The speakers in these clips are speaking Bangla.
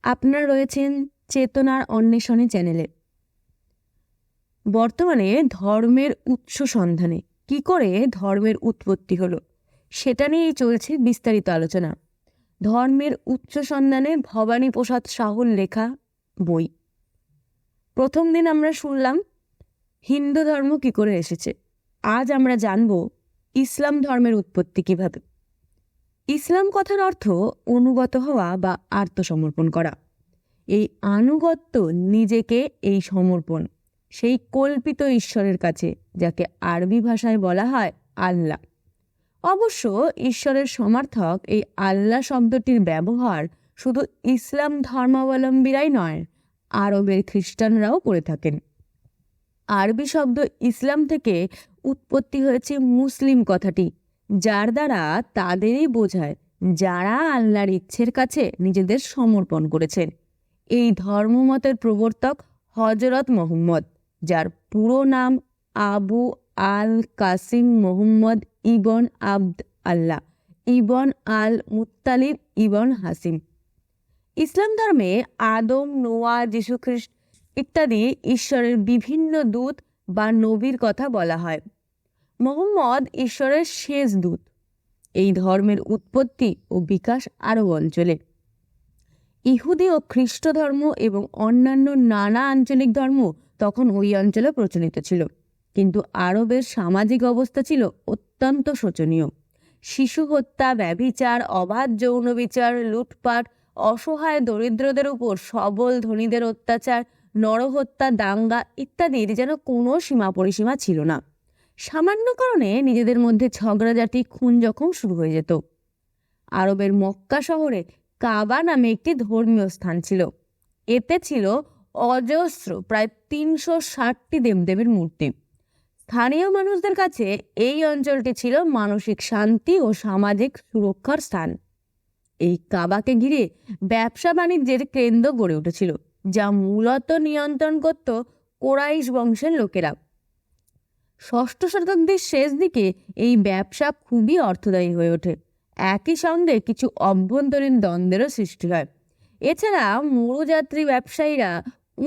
আপনারা রয়েছেন চেতনার অন্বেষণে চ্যানেলে। বর্তমানে ধর্মের উৎস সন্ধানে কি করে ধর্মের উৎপত্তি হলো সেটা নিয়েই চলছে বিস্তারিত আলোচনা। ধর্মের উৎস সন্ধানে ভবানী প্রসাদ সাহুর লেখা বই। প্রথম দিন আমরা শুনলাম হিন্দু ধর্ম কি করে এসেছে। আজ আমরা জানব ইসলাম ধর্মের উৎপত্তি কিভাবে। ইসলাম কথার অর্থ অনুগত হওয়া বা আত্মসমর্পণ করা। এই আনুগত্য, নিজেকে এই সমর্পণ সেই কল্পিত ঈশ্বরের কাছে, যাকে আরবি ভাষায় বলা হয় আল্লাহ। অবশ্য ঈশ্বরের সমার্থক এই আল্লাহ শব্দটির ব্যবহার শুধু ইসলাম ধর্মাবলম্বীরাই নয়, আরবের খ্রিস্টানরাও করে থাকেন। আরবি শব্দ ইসলাম থেকে উৎপত্তি হয়েছে মুসলিম কথাটি, যার দ্বারা তাদেরই বোঝায় যারা আল্লাহর ইচ্ছের কাছে নিজেদের সমর্পণ করেছেন। এই ধর্মমতের প্রবর্তক হজরত মুহাম্মদ, যার পুরো নাম আবু আল কাসিম মুহাম্মদ ইবন আবদ আল্লাহ ইবন আল মুত্তালিব ইবন হাসিম। ইসলাম ধর্মে আদম, নোয়া, যীশুখ্রিস্ট ইত্যাদি ঈশ্বরের বিভিন্ন দূত বা নবীর কথা বলা হয়। মুহাম্মদ ঈশ্বরের শেষ দূত। এই ধর্মের উৎপত্তি ও বিকাশ আরব অঞ্চলে। ইহুদি ও খ্রিস্ট ধর্ম এবং অন্যান্য নানা আঞ্চলিক ধর্ম তখন ওই অঞ্চলে প্রচলিত ছিল, কিন্তু আরবের সামাজিক অবস্থা ছিল অত্যন্ত শোচনীয়। শিশু হত্যা, ব্যভিচার, অবাধ যৌন বিচার, লুটপাট, অসহায় দরিদ্রদের উপর সবল ধনীদের অত্যাচার, নরহত্যা, দাঙ্গা ইত্যাদির যেন কোনো সীমা পরিসীমা ছিল না। সামান্য কারণে নিজেদের মধ্যে ঝগড়াঝাটি, খুন জখম শুরু হয়ে যেত। আরবের মক্কা শহরে কাবা নামে একটি ধর্মীয় স্থান ছিল। এতে ছিল অজস্র প্রায় 360টি দেবদেবীর মূর্তি। স্থানীয় মানুষদের কাছে এই অঞ্চলটি ছিল মানসিক শান্তি ও সামাজিক সুরক্ষার স্থান। এই কাবাকে ঘিরে ব্যবসা বাণিজ্যের কেন্দ্র গড়ে উঠেছিল, যা মূলত নিয়ন্ত্রণ করত কোরাইশ বংশের লোকেরা। ষষ্ঠ শতাব্দীর শেষ দিকে এই ব্যবসা খুবই অর্থদায়ী হয়ে ওঠে। একই সঙ্গে কিছু অভ্যন্তরীণ দ্বন্দ্বেরও সৃষ্টি হয়। এছাড়া মরুযাত্রী ব্যবসায়ীরা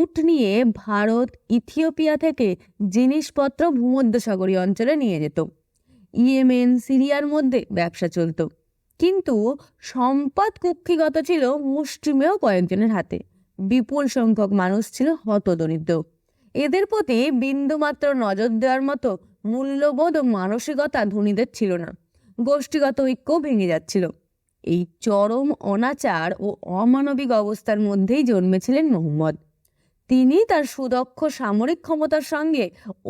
উট নিয়ে ভারত, ইথিওপিয়া থেকে জিনিসপত্র ভূমধ্যসাগরীয় অঞ্চলে নিয়ে যেত। ইয়েমেন, সিরিয়ার মধ্যে ব্যবসা চলত, কিন্তু সম্পদ কুক্ষিগত ছিল মুষ্টিমেয় কয়েকজনের হাতে। বিপুল সংখ্যক মানুষ ছিল হতদরিদ্র। এদের প্রতি বিন্দুমাত্র নজর দেওয়ার মতো মূল্যবোধ ও মানসিকতা ধনীদের ছিল না। গোষ্ঠীগত ঐক্য ভেঙে যাচ্ছিল। এই চরম অনাচার ও অমানবিক অবস্থার মধ্যেই জন্মেছিলেন মুহাম্মদ। তিনি তার সুদক্ষ সামরিক ক্ষমতার সঙ্গে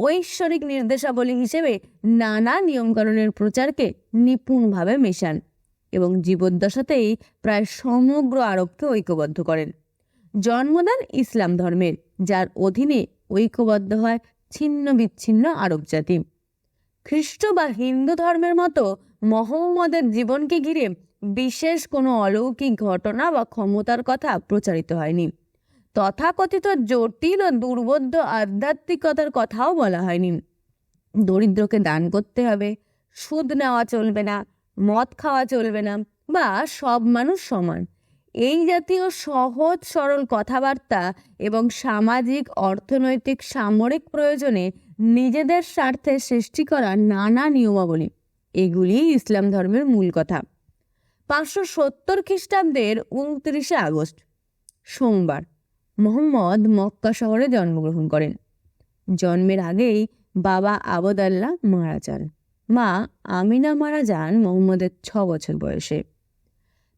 ঐশ্বরিক নির্দেশাবলী হিসেবে নানা নিয়মকানুনের প্রচারকে নিপুণভাবে মেশান এবং জীবদ্দশাতেই প্রায় সমগ্র আরবকে ঐক্যবদ্ধ করেন। জন্মদান ইসলাম ধর্মের, যার অধীনে ঐক্যবদ্ধ হয় ছিন্ন বিচ্ছিন্ন আরব জাতি। খ্রিস্ট বা হিন্দু ধর্মের মতো মুহাম্মদের জীবনকে ঘিরে বিশেষ কোনো অলৌকিক ঘটনা বা ক্ষমতার কথা প্রচারিত হয়নি। তথাকথিত জটিল ও দুর্বোধ্য আধ্যাত্মিকতার কথাও বলা হয়নি। দরিদ্রকে দান করতে হবে, সুদ নেওয়া চলবে না, মদ খাওয়া চলবে না, বা সব মানুষ সমান, এই জাতীয় সহজ সরল কথাবার্তা এবং সামাজিক, অর্থনৈতিক, সামরিক প্রয়োজনে নিজেদের স্বার্থে সৃষ্টি করা নানা নিয়মাবলী, এগুলি ইসলাম ধর্মের মূল কথা। 570 খ্রিস্টাব্দের 29শে আগস্ট সোমবার মুহাম্মদ মক্কা শহরে জন্মগ্রহণ করেন। জন্মের আগেই বাবা আবদাল্লাহ মারা যান। মা আমিনা মারা যান মুহাম্মদের 6 বছর বয়সে।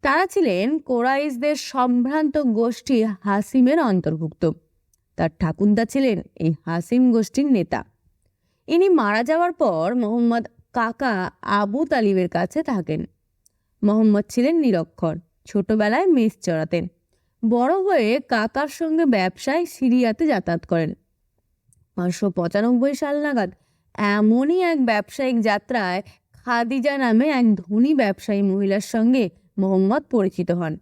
তারা ছিলেন কোরাইশদের সম্ভ্রান্ত গোষ্ঠী হাসিমের অন্তর্ভুক্ত। তার ঠাকুরদা ছিলেন এই হাসিম গোষ্ঠীর নেতা। ইনি মারা যাওয়ার পর মুহাম্মদ কাকা আবু তালিবের কাছে থাকেন। মুহাম্মদ ছিলেন নিরক্ষর, ছোটবেলায় মেষ চড়াতেন। বড় হয়ে কাকার সঙ্গে ব্যবসায় সিরিয়াতে যাতায়াত করেন। 595 সাল নাগাদ এমনই এক ব্যবসায়িক যাত্রায় খাদিজা নামে এক ধনী ব্যবসায়ী মহিলার সঙ্গে মুহাম্মদ পরিচিত হন।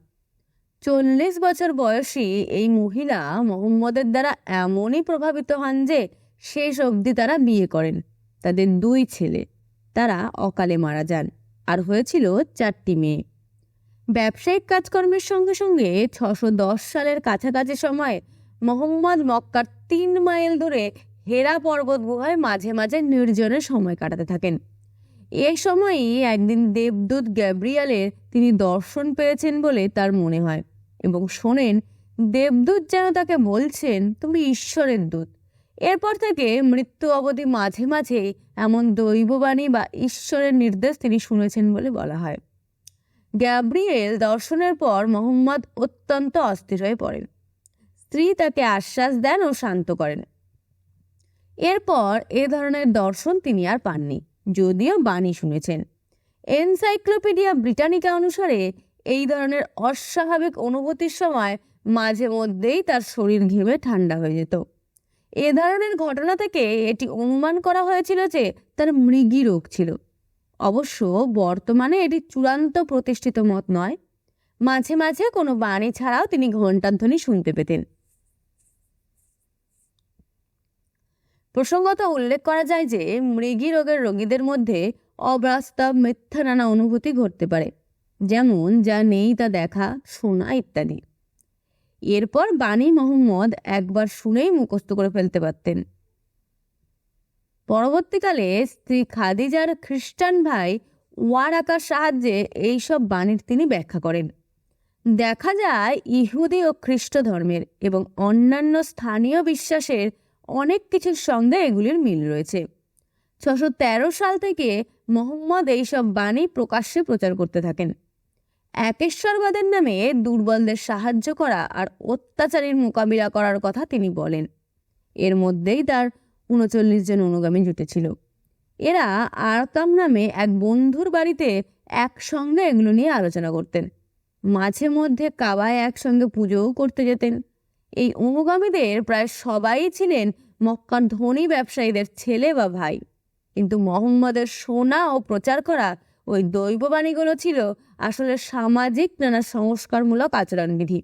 40 বছর বয়সী এই মহিলা মুহাম্মদের দ্বারা এমনই প্রভাবিত হন যে শেষ অবধি তারা বিয়ে করেন। তাদের 2 ছেলে, তারা অকালে মারা যান, আর হয়েছিল 4টি মেয়ে। ব্যবসায়িক কাজকর্মের সঙ্গে সঙ্গে 610 সালের কাছাকাছি সময়ে মোহাম্মদ মক্কার 3 মাইল দূরে হেরা পর্বত গুহায় মাঝে মাঝে নির্জনে সময় কাটাতে থাকেন। এই সময়ই একদিন দেবদূত গ্যাব্রিয়েলের তিনি দর্শন পেয়েছেন বলে তার মনে হয় এবং শোনেন দেবদূত যেন তাকে বলছেন, তুমি ঈশ্বরের দূত। এরপর থেকে মৃত্যু অবধি মাঝে মাঝে এমন দৈববাণী বা ঈশ্বরের নির্দেশ তিনি শুনেছেন বলে বলা হয়। গ্যাব্রিয়েল দর্শনের পর মোহাম্মদ অত্যন্ত অস্থির হয়ে পড়েন। স্ত্রী তাকে আশ্বাস দেন ও শান্ত করেন। এরপর এ ধরনের দর্শন তিনি আর পাননি, যদিও বাণী শুনেছেন। এনসাইক্লোপিডিয়া ব্রিটানিকা অনুসারে এই ধরনের অস্বাভাবিক অনুভূতির সময় মাঝে মধ্যেই তার শরীর ঘেমে ঠান্ডা হয়ে যেত। এ ধরনের ঘটনা থেকে এটি অনুমান করা হয়েছিল যে তার মৃগী রোগ ছিল। অবশ্য বর্তমানে এটি চূড়ান্ত প্রতিষ্ঠিত মত নয়। মাঝে মাঝে কোনো বাণী ছাড়াও তিনি ঘণ্টাধ্বনি শুনতে পেতেন। প্রসঙ্গত উল্লেখ করা যায় যে মৃগী রোগের রোগীদের মধ্যে অবাস্তব মিথ্যা নানা অনুভূতি ঘটতে পারে, যেমন যা নেই তা দেখা, শোনা ইত্যাদি। এরপর বাণী মোহাম্মদ একবার শুনেই মুখস্থ করে ফেলতে পারতেন। পরবর্তীকালে স্ত্রী খাদিজার খ্রিস্টান ভাই ওয়ারাকার সাহায্যে এইসব বাণীর তিনি ব্যাখ্যা করেন। দেখা যায় ইহুদি ও খ্রিস্ট ধর্মের এবং অন্যান্য স্থানীয় বিশ্বাসের অনেক কিছুর সঙ্গে এগুলির মিল রয়েছে। 613 সাল থেকে মোহাম্মদ এইসব বাণী প্রকাশ্যে প্রচার করতে থাকেন। একেশ্বরবাদের নামে দুর্বলদের সাহায্য করা আর অত্যাচারীর মোকাবিলা করার কথা তিনি বলেন। এর মধ্যেই তার 39 জন অনুগামী জুটেছিল। এরা আরকাম নামে এক বন্ধুর বাড়িতে একসঙ্গে এগুলো নিয়ে আলোচনা করতেন। মাঝে মধ্যে কাবায় একসঙ্গে পুজোও করতে যেতেন। এই অনুগামীদের প্রায় সবাই ছিলেন মক্কার ধনী ব্যবসায়ীদের ছেলে বা ভাই, কিন্তু মোহাম্মদের শোনা ও প্রচার করা ওই দৈববাণীগুলো ছিল আসলে সামাজিক নানা সংস্কারমূলক আচরণবিধি।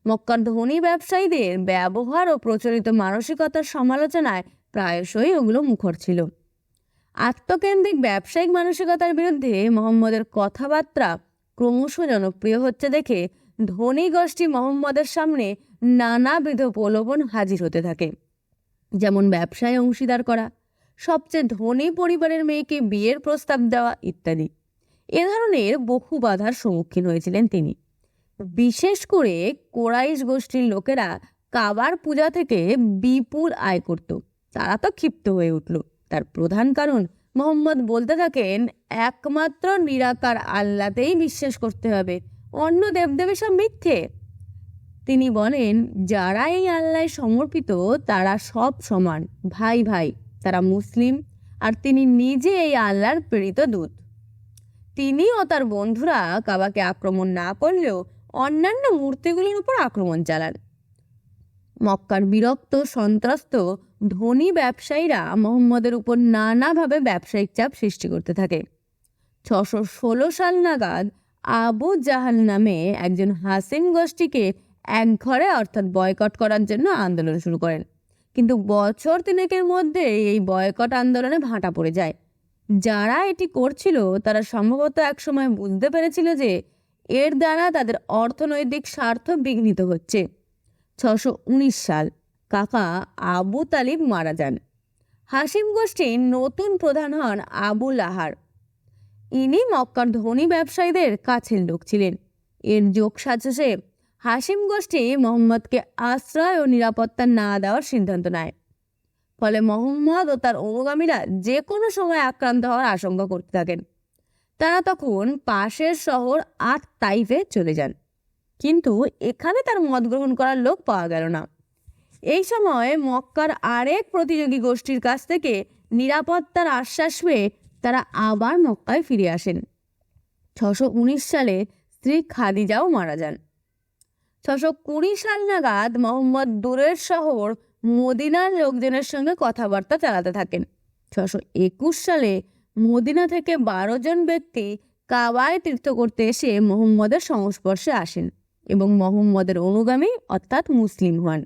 মক্কার ধনী ব্যবসায়ীদের ব্যবহার ও প্রচলিত মানসিকতার সমালোচনায় প্রায়শই ওগুলো মুখর ছিল। আত্মকেন্দ্রিক ব্যবসায়িক মানসিকতার বিরুদ্ধে মোহাম্মদের কথাবার্তা ক্রমশ জনপ্রিয় হচ্ছে দেখে ধনী গোষ্ঠী মোহাম্মদের সামনে নানাবিধ প্রলোভন হাজির হতে থাকে, যেমন ব্যবসায় অংশীদার করা, সবচেয়ে ধনী পরিবারের মেয়েকে বিয়ের প্রস্তাব দেওয়া ইত্যাদি। এ ধরনের বহু বাধার সম্মুখীন হয়েছিলেন তিনি। বিশেষ করে কোরাইশ গোষ্ঠীর লোকেরা কাবার পূজা থেকে বিপুল আয় করত। তারা তো ক্ষিপ্ত হয়ে উঠল। তার প্রধান কারণ, মোহাম্মদ বলতে থাকেন, একমাত্র নিরাকার আল্লাতেই বিশ্বাস করতে হবে, অন্য দেবদেবী সব মিথ্যে। তিনি বলেন, যারা এই আল্লায় সমর্পিত তারা সব সমান, ভাই ভাই, তারা মুসলিম, আর তিনি নিজে এই আল্লাহর প্রেরিত দূত। তিনি ও তার বন্ধুরা কাবাকে আক্রমণ না করলেও অন্যান্য মূর্তিগুলির উপর আক্রমণ চালান। মক্কার বিরক্ত সন্ত্রস্ত ধনী ব্যবসায়ীরা মোহাম্মদের উপর নানাভাবে ব্যবসায়িক চাপ সৃষ্টি করতে থাকে। 616 সাল নাগাদ আবু জাহাল নামে একজন হাসিম গোষ্ঠীকে একঘরে অর্থাৎ বয়কট করার জন্য আন্দোলন শুরু করেন, কিন্তু বছর তিনেকের মধ্যে এই বয়কট আন্দোলনে ভাটা পড়ে যায়। যারা এটি করছিল তারা সম্ভবত একসময় বুঝতে পেরেছিল যে এর দ্বারা তাদের অর্থনৈতিক স্বার্থ বিঘ্নিত হচ্ছে। 619 সাল কাকা আবু তালিব মারা যান। হাসিম গোষ্ঠীর নতুন প্রধান হন আবু লাহার। ইনি মক্কার ধনী ব্যবসায়ীদের কাছের লোক ছিলেন। এর যোগসাজশে হাসিম গোষ্ঠী মোহাম্মদকে আশ্রয় ও নিরাপত্তা না দেওয়ার সিদ্ধান্ত নেয়। ফলে মোহাম্মদ ও তার অনুগামীরা যে কোনো সময় আক্রান্ত হওয়ার আশঙ্কা করতে থাকেন। তারা তখন পাশের শহর আট তাইফে চলে যান, কিন্তু এখানে তার মত গ্রহণ করার লোক পাওয়া গেল না। এই সময় মক্কার আরেক প্রতিযোগী গোষ্ঠীর কাছ থেকে নিরাপত্তার আশ্বাস পেয়ে তারা আবার মক্কায় ফিরে আসেন। 619 সালে স্ত্রী খাদিজাও মারা যান। 620 সাল নাগাদ মোহাম্মদ দূরের শহর মদিনার লোকজনের সঙ্গে কথাবার্তা চালাতে থাকেন। 621 সালে মদিনা থেকে 12 জন ব্যক্তি কাবায় তীর্থ করতে এসে মোহাম্মদের সংস্পর্শে আসেন এবং মোহাম্মদের অনুগামী অর্থাৎ মুসলিম হন।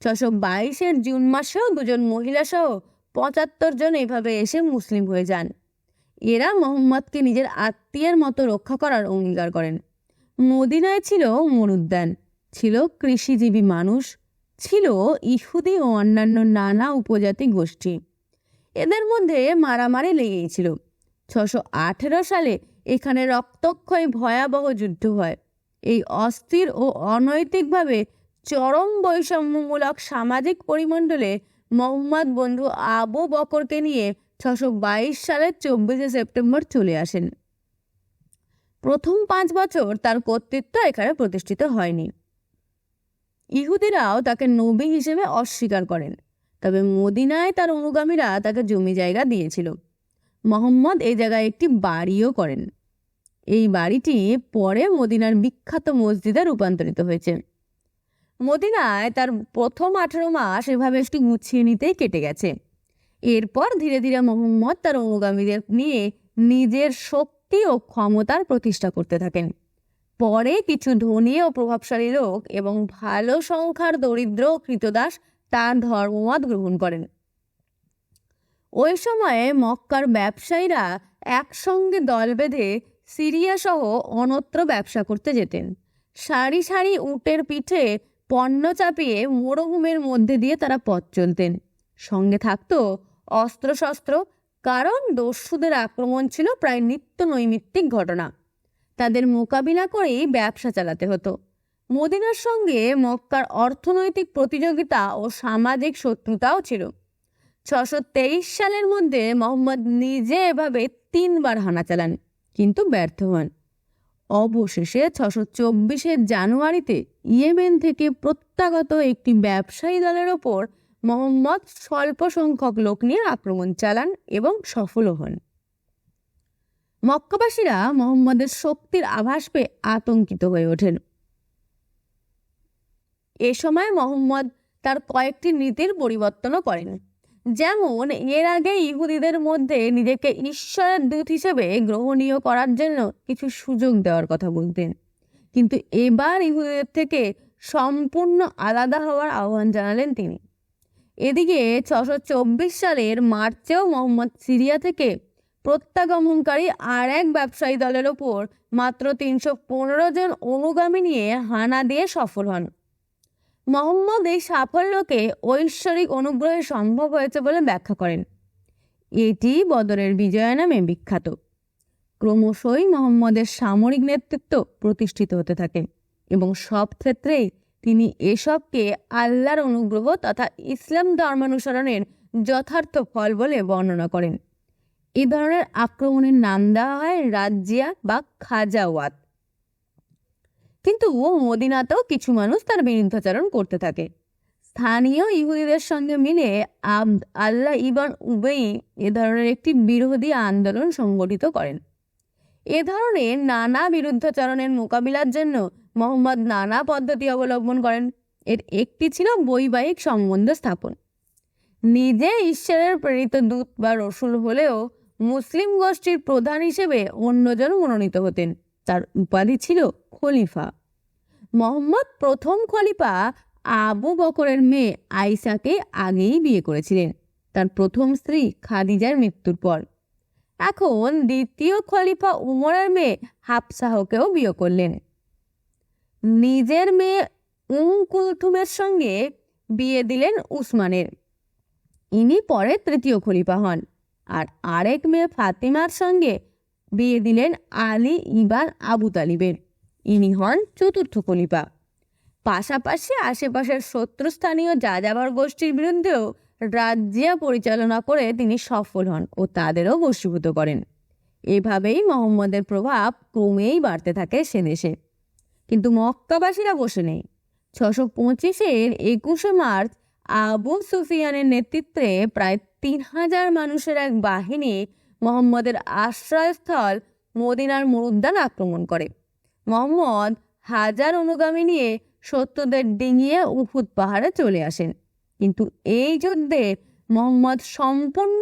622 জুন মাসেও 2 জন মহিলা সহ 75 জন এভাবে এসে মুসলিম হয়ে যান। এরা মোহাম্মদকে নিজের আত্মীয়ের মতো রক্ষা করার অঙ্গীকার করেন মদিনায় ছিল মরুদ্যান, ছিল কৃষিজীবী মানুষ, ছিল ইহুদি ও অন্যান্য নানা উপজাতি গোষ্ঠী। এদের মধ্যে মারামারি লেগেই ছিল। 618 সালে এখানে রক্তক্ষয়ী ভয়াবহ যুদ্ধ হয়। এই অস্থির ও অনৈতিকভাবে চরম বৈষম্যমূলক সামাজিক পরিমণ্ডলে মোহাম্মদ বন্ধু আবু বকরকে নিয়ে 622 সালের 24শে সেপ্টেম্বর চলে আসেন। প্রথম 5 বছর তার কর্তৃত্ব এখানে প্রতিষ্ঠিত হয়নি। ইহুদিরাও তাকে নবী হিসেবে অস্বীকার করেন, তবে মদিনায় তার অনুগামীরা তাকে জমি জায়গা দিয়েছিল। মোহাম্মদ এই জায়গায় একটি বাড়িও করেন। এই বাড়িটি পরে মদিনার বিখ্যাত মসজিদে রূপান্তরিত হয়েছে। মদিনায় তার প্রথম 18 মাস এভাবে একটু গুছিয়ে নিতেই কেটে গেছে। এরপর ধীরে ধীরে মোহাম্মদ তার অনুগামীদের নিয়ে নিজের শক্তি ও ক্ষমতার প্রতিষ্ঠা করতে থাকেন। পরে কিছু ধনী ও প্রভাবশালী লোক এবং ভালো সংখ্যার দরিদ্র ও কৃতদাস তার ধর্মমত গ্রহণ করেন। ওই সময়ে মক্কার ব্যবসায়ীরা একসঙ্গে দল বেঁধে সিরিয়া সহ অন্যত্র ব্যবসা করতে যেতেন। সারি সারি উটের পিঠে পণ্য চাপিয়ে মরুভূমির মধ্যে দিয়ে তারা পথ চলতেন। সঙ্গে থাকতো অস্ত্রশস্ত্র, কারণ দস্যুদের আক্রমণ ছিল প্রায় নিত্য নৈমিত্তিক ঘটনা। তাদের মোকাবিলা করেই ব্যবসা চালাতে হতো। মদিনার সঙ্গে মক্কার অর্থনৈতিক প্রতিযোগিতা ও সামাজিক শত্রুতাও ছিল। 623 সালের মধ্যে মোহাম্মদ নিজে এভাবে 3 বার হানা চালান, কিন্তু ব্যর্থ হন। অবশেষে 624 জানুয়ারিতে ইয়েমেন থেকে প্রত্যাগত একটি ব্যবসায়ী দলের ওপর মোহাম্মদ স্বল্প সংখ্যক লোক নিয়ে আক্রমণ চালান এবং সফলও হন। মক্কাবাসীরা মোহাম্মদের শক্তির আভাস পেয়ে আতঙ্কিত হয়ে ওঠেন। এ সময় মোহাম্মদ তার কয়েকটি নীতির পরিবর্তনও করেন। যেমন, এর আগে ইহুদিদের মধ্যে নিজেকে ঈশ্বরের দূত হিসেবে গ্রহণীয় করার জন্য কিছু সুযোগ দেওয়ার কথা বলতেন, কিন্তু এবার ইহুদিদের থেকে সম্পূর্ণ আলাদা হওয়ার আহ্বান জানালেন তিনি। এদিকে 624 সালের মার্চেও মোহাম্মদ সিরিয়া থেকে প্রত্যাগমনকারী আর এক ব্যবসায়ী দলের ওপর মাত্র 315 জন অনুগামী নিয়ে হানা দিয়ে সফল হন। মোহাম্মদ এই সাফল্যকে ঐশ্বরিক অনুগ্রহে সম্ভব হয়েছে বলে ব্যাখ্যা করেন। এটি বদরের বিজয় নামে বিখ্যাত। ক্রমশই মোহাম্মদের সামরিক নেতৃত্ব প্রতিষ্ঠিত হতে থাকে এবং সব ক্ষেত্রেই তিনি এসবকে আল্লাহর অনুগ্রহ তথা ইসলাম ধর্মানুসরণের যথার্থ ফল বলে বর্ণনা করেন। এই ধরনের আক্রমণের নাম দেওয়া হয় রাজ্জিয়া বা খাজাওয়াত। কিন্তু মদিনাতেও কিছু মানুষ তার বিরুদ্ধাচরণ করতে থাকে। স্থানীয় ইহুদিদের সঙ্গে মিলে আবদ আল্লাহ ইবন উবেই এ ধরনের একটি বিরোধী আন্দোলন সংগঠিত করেন। এ ধরনের নানা বিরুদ্ধাচরণের মোকাবিলার জন্য মোহাম্মদ নানা পদ্ধতি অবলম্বন করেন। এর একটি ছিল বৈবাহিক সম্বন্ধ স্থাপন। নিজে ঈশ্বরের প্রেরিত দূত বা রসুল হলেও মুসলিম গোষ্ঠীর প্রধান হিসেবে অন্যজন মনোনীত হতেন। তার উপাধি ছিল খলিফা। মোহাম্মদ প্রথম খলিফা আবু বকরের মেয়ে আয়েশাকে আগেই বিয়ে করেছিলেন, তার প্রথম স্ত্রী খাদিজার মৃত্যুর পর। এখন দ্বিতীয় খলিফা উমরের মেয়ে হাফসাহকেও বিয়ে করলেন। নিজের মেয়ে কুলথুমের সঙ্গে বিয়ে দিলেন উসমানের। ইনি পরে তৃতীয় খলিফা হন। আর আরেক মেয়ে ফাতিমার সঙ্গে বিয়ে দিলেন আলী ইবান আবু তালিবের। ইনি হন চতুর্থ খলিফা। পাশাপাশি আশেপাশের শত্রুস্থানীয় যাযাবর গোষ্ঠীর বিরুদ্ধেও রাজ্জিয়া পরিচালনা করে তিনি সফল হন ও তাদেরও বশীভূত করেন। এভাবেই মোহাম্মদের প্রভাব ক্রমেই বাড়তে থাকে সে দেশে। কিন্তু মক্কাবাসীরা বসে নেই। 625-এর 21শে মার্চ আবু সুফিয়ানের নেতৃত্বে প্রায় 3000 মানুষের এক বাহিনী মোহাম্মদের আশ্রয়স্থল মদিনার মরুদ্যান আক্রমণ করে। মোহাম্মদ হাজার অনুগামী নিয়ে শত্রুদের ডিঙিয়ে উহুদ পাহাড়ে চলে আসেন। কিন্তু এই যুদ্ধে মোহাম্মদ সম্পূর্ণ